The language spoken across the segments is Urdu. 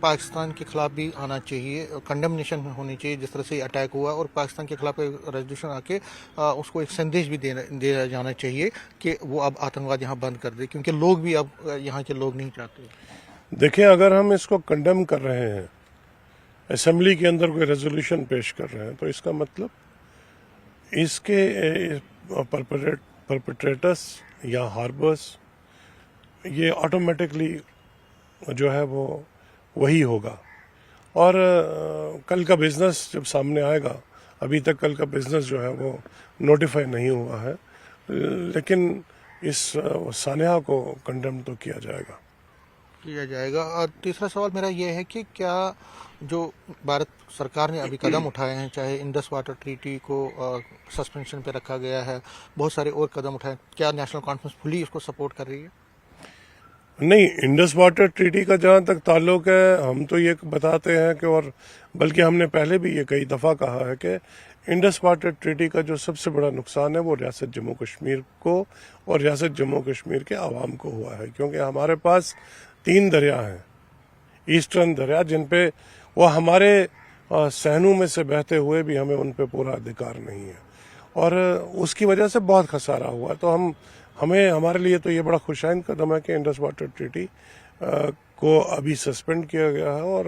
پاکستان کے خلاف بھی آنا چاہیے, کنڈمنیشن ہونی چاہیے جس طرح سے اٹیک ہوا, اور پاکستان کے خلاف ریزولوشن آ کے اس کو ایک سندیش بھی دیا جانا چاہیے کہ وہ اب آتنکواد یہاں بند کر دے, کیونکہ لوگ بھی اب یہاں کے لوگ نہیں چاہتے. دیکھیں, اگر ہم اس کو کنڈم کر رہے ہیں, اسمبلی کے اندر کوئی ریزولوشن پیش کر رہے ہیں, تو اس کا مطلب اس کے پرپیٹریٹرس یا ہاربرس یہ آٹومیٹکلی جو ہے وہ وہی ہوگا. اور کل کا بزنس جب سامنے آئے گا, ابھی تک کل کا بزنس جو ہے وہ نوٹیفائی نہیں ہوا ہے, لیکن اس سانحہ کو کنڈم تو کیا جائے گا. اور تیسرا سوال میرا یہ ہے کہ کیا جو بھارت سرکار نے ابھی قدم اٹھائے ہیں, چاہے انڈس واٹر ٹریٹی کو سسپینشن پہ رکھا گیا ہے, بہت سارے اور قدم اٹھائے, کیا نیشنل کانفرنس فلی اس کو سپورٹ کر رہی ہے؟ نہیں, انڈس واٹر ٹریٹی کا جہاں تک تعلق ہے, ہم تو یہ بتاتے ہیں کہ, اور بلکہ ہم نے پہلے بھی یہ کئی دفعہ کہا ہے کہ انڈس واٹر ٹریٹی کا جو سب سے بڑا نقصان ہے وہ ریاست جموں کشمیر کو اور ریاست جموں کشمیر کے عوام کو ہوا ہے, کیونکہ ہمارے پاس 3 دریا ہیں, ایسٹرن دریا, جن پہ وہ ہمارے صحنوں میں سے بہتے ہوئے بھی ہمیں ان پہ پورا ادھیکار نہیں ہے, اور اس کی وجہ سے بہت خسارہ ہوا. تو ہمارے لیے تو یہ بڑا خوشائند قدم ہے کہ انڈس واٹر ٹریٹی کو ابھی سسپینڈ کیا گیا ہے, اور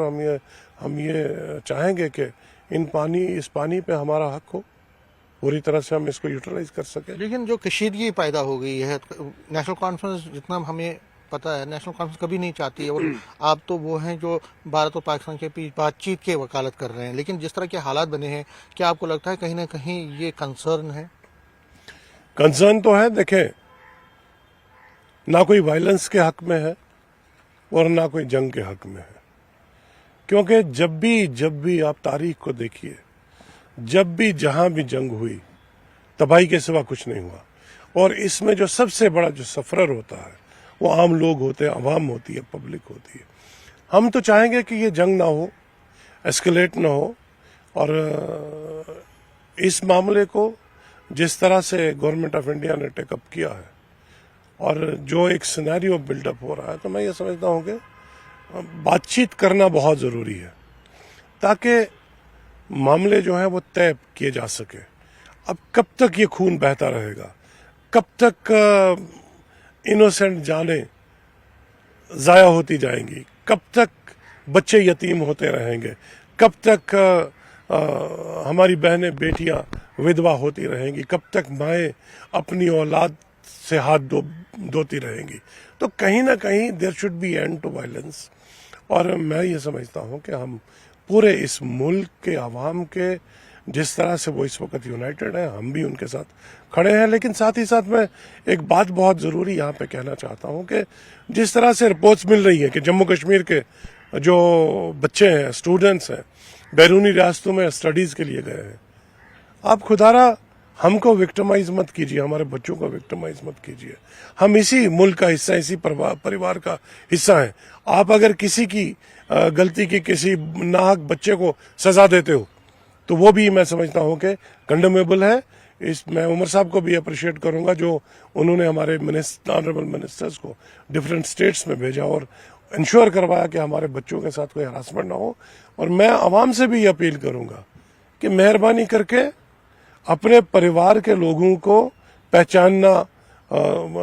ہم یہ چاہیں گے کہ اس پانی پہ ہمارا حق ہو, پوری طرح سے ہم اس کو یوٹیلائز کر سکیں. لیکن جو کشیدگی پیدا ہو گئی ہے, نیشنل کانفرنس جتنا ہمیں پتا ہے نیشنل کانفرنس کبھی نہیں چاہتی ہے, اور آپ تو وہ ہیں جو بھارت اور پاکستان کے بیچ بات چیت کے وکالت کر رہے ہیں, لیکن جس طرح کے حالات بنے ہیں, کیا آپ کو لگتا ہے کہیں نہ کہیں یہ کنسرن ہے؟ کنسرن تو ہے. دیکھیں, نہ کوئی وائلنس کے حق میں ہے اور نہ کوئی جنگ کے حق میں ہے, کیونکہ جب بھی آپ تاریخ کو دیکھیے, جب بھی جہاں بھی جنگ ہوئی, تباہی کے سوا کچھ نہیں ہوا, اور اس میں جو سب سے بڑا جو سفرر ہوتا ہے وہ عام لوگ ہوتے ہیں, عوام ہوتی ہے, پبلک ہوتی ہے. ہم تو چاہیں گے کہ یہ جنگ نہ ہو, ایسکلیٹ نہ ہو, اور اس معاملے کو جس طرح سے گورنمنٹ آف انڈیا نے ٹیک اپ کیا ہے اور جو ایک سینیریو بلڈ اپ ہو رہا ہے, تو میں یہ سمجھتا ہوں کہ بات چیت کرنا بہت ضروری ہے تاکہ معاملے جو ہیں وہ طے کیے جا سکے. اب کب تک یہ خون بہتا رہے گا, کب تک انوسینٹ جانیں ضائع ہوتی جائیں گی, کب تک بچے یتیم ہوتے رہیں گے, کب تک ہماری بہنیں بیٹیاں ودوا ہوتی رہیں گی, کب تک مائیں اپنی اولاد سے ہاتھ دھوتی رہیں گی. تو کہیں نہ کہیں there should be end to violence. اور میں یہ سمجھتا ہوں کہ ہم پورے اس ملک کے عوام کے جس طرح سے وہ اس وقت یونائٹڈ ہیں, ہم بھی ان کے ساتھ کھڑے ہیں. لیکن ساتھ ہی ساتھ میں ایک بات بہت ضروری یہاں پہ کہنا چاہتا ہوں کہ جس طرح سے رپورٹس مل رہی ہیں کہ جموں کشمیر کے جو بچے ہیں, اسٹوڈنٹس ہیں, بیرونی ریاستوں میں اسٹڈیز کے لیے گئے ہیں, آپ خدارا ہم کو وکٹمائز مت کیجیے, ہمارے بچوں کو وکٹمائز مت کیجیے. ہم اسی ملک کا حصہ, اسی پریوار کا حصہ ہیں. آپ اگر کسی کی غلطی کی کسی ناحق بچے کو سزا دیتے ہو تو وہ بھی میں سمجھتا ہوں کہ کنڈیمیبل ہے. میں عمر صاحب کو بھی اپریشیٹ کروں گا جو انہوں نے ہمارے آنریبل منسٹرز کو ڈفرینٹ اسٹیٹس میں بھیجا اور انشور کروایا کہ ہمارے بچوں کے ساتھ کوئی ہراسمنٹ نہ ہو. اور میں عوام سے بھی یہ اپیل کروں گا کہ مہربانی کر کے اپنے پریوار کے لوگوں کو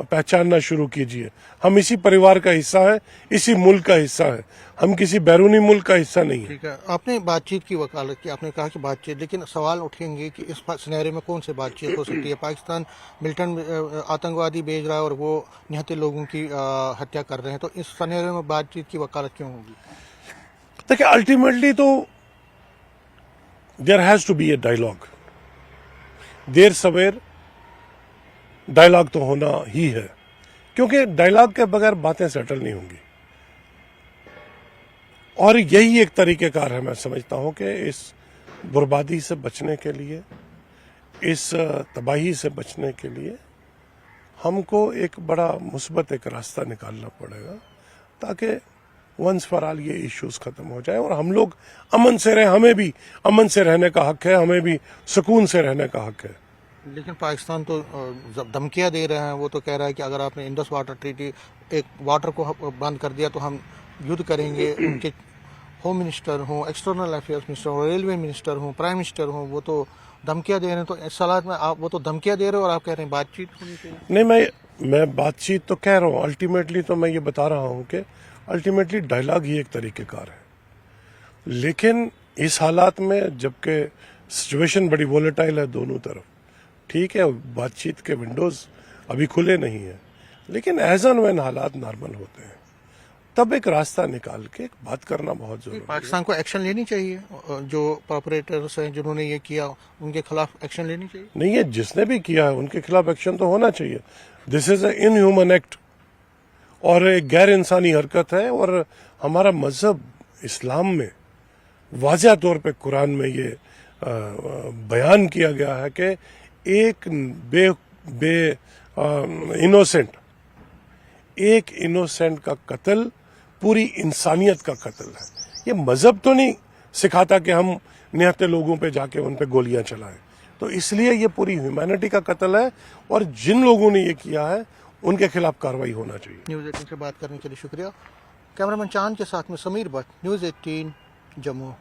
پہچاننا شروع کیجیے. ہم اسی پریوار کا حصہ ہیں, اسی ملک کا حصہ ہیں, ہم کسی بیرونی ملک کا حصہ نہیں ہیں. ٹھیک ہے, آپ نے بات چیت کی وکالت کی, آپ نے کہا کہ بات چیت, لیکن سوال اٹھیں گے کہ اس سینیریو میں کون سے بات چیت ہو سکتی ہے؟ پاکستان ملٹن آتنکوادی بھیج رہا ہے اور وہ نہتے لوگوں کی ہتیا کر رہے ہیں, تو اس سینیریو میں بات چیت کی وکالت کیوں ہوگی؟ دیکھیں, الٹیمیٹلی تو there has to be a dialogue. دیر سویر ڈائلاگ تو ہونا ہی ہے, کیونکہ ڈائلاگ کے بغیر باتیں سیٹل نہیں ہوں گی. اور یہی ایک طریقہ کار ہے, میں سمجھتا ہوں کہ اس بربادی سے بچنے کے لیے, اس تباہی سے بچنے کے لیے ہم کو ایک بڑا مثبت ایک راستہ نکالنا پڑے گا تاکہ ونس فار آل یہ ایشوز ختم ہو جائے اور ہم لوگ امن سے رہیں. ہمیں بھی امن سے رہنے کا حق ہے, ہمیں بھی سکون سے رہنے کا حق ہے. لیکن پاکستان تو دھمکیاں دے رہے ہیں, وہ تو کہہ رہا ہے کہ اگر آپ نے انڈس واٹر ٹریٹی ایک واٹر کو بند کر دیا تو ہم یدھ کریں گے, ان کے ہوم منسٹر ہوں، ایکسٹرنل افیئرس منسٹر ہوں، ریلوے منسٹر ہوں، پرائم منسٹر ہوں، وہ تو دھمکیاں دے رہے ہیں. تو اس حالات میں آپ وہ تو دھمکیاں دے رہے ہو اور آپ کہہ رہے ہیں بات چیت ہونی چاہیے. نہیں، میں بات چیت تو کہہ رہا ہوں، الٹیمیٹلی تو میں یہ بتا رہا ہوں کہ الٹیمیٹلی ڈائلاگ ہی ایک طریقہ کار ہے. لیکن اس حالات میں جبکہ سچویشن بڑی وولیٹائل ہے دونوں طرف، ٹھیک ہے بات چیت کے ونڈوز ابھی کھلے نہیں ہیں، لیکن ایز اینڈ وین حالات نارمل ہوتے ہیں تب ایک راستہ نکال کے ایک بات کرنا بہت ضروری ہے. پاکستان کو ایکشن لینی چاہیے، جو پراپریٹرس ہیں جنہوں نے یہ کیا ان کے خلاف ایکشن لینی چاہیے. نہیں ہے، جس نے بھی کیا ہے ان کے خلاف ایکشن تو ہونا چاہیے. دس از اے ان ہیومن ایکٹ اور ایک غیر انسانی حرکت ہے، اور ہمارا مذہب اسلام میں واضح طور پہ قرآن میں یہ بیان کیا گیا ہے کہ ایک انوسینٹ کا قتل پوری انسانیت کا قتل ہے. یہ مذہب تو نہیں سکھاتا کہ ہم نہتے لوگوں پہ جا کے ان پہ گولیاں چلائیں. تو اس لیے یہ پوری ہیومینٹی کا قتل ہے، اور جن لوگوں نے یہ کیا ہے ان کے خلاف کارروائی ہونا چاہیے. نیوز 18 سے بات کرنے کے لیے شکریہ. کیمرہ مین چاند کے ساتھ میں سمیر بٹ، نیوز 18 جموں.